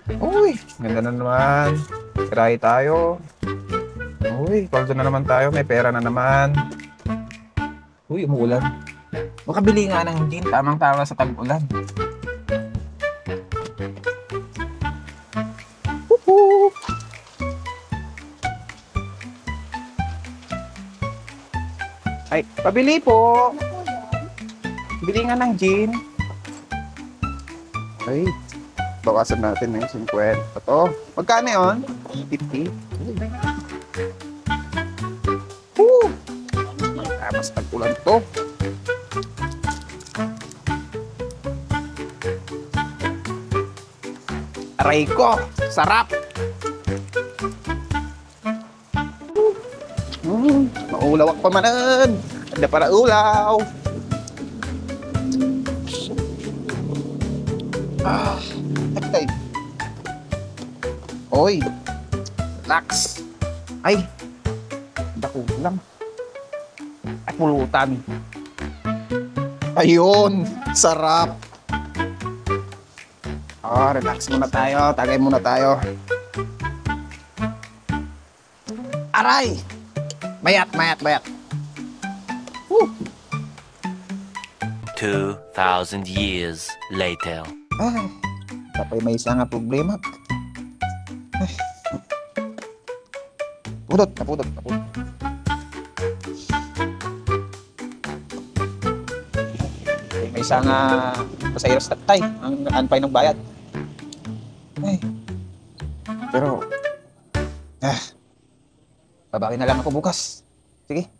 Uy, ganda na naman. Try tayo. Uy, paldo na naman tayo. May pera na naman. Uy, umuulan. Makabili nga ng gin. Tamang-tama sa tag-ulan. Woohoo! Ay, pabili po. Bili nga ng gin. Ay, bawasan natin ng 50. Ito. Magkano yun? 50. Woo! Mas tag-ulan to. Aray ko! Sarap! Maulawak pa manan! Ada para ulaw! Ah, tay. Oy! Relax! Ay! Dako lang. Ay, pulutan. Ayun! Sarap! Oh, relax muna tayo. Tagay muna tayo. Aray! Mayat, mayat, mayat. Woo! 2,000 years later. Ay, tapay may isa nga problema. Ay. Pudot, napudot, napudot. May isa nga pasayros tatay. Ang anpay ng bayad. Ay. Pero, babawi na lang ako bukas. Sige.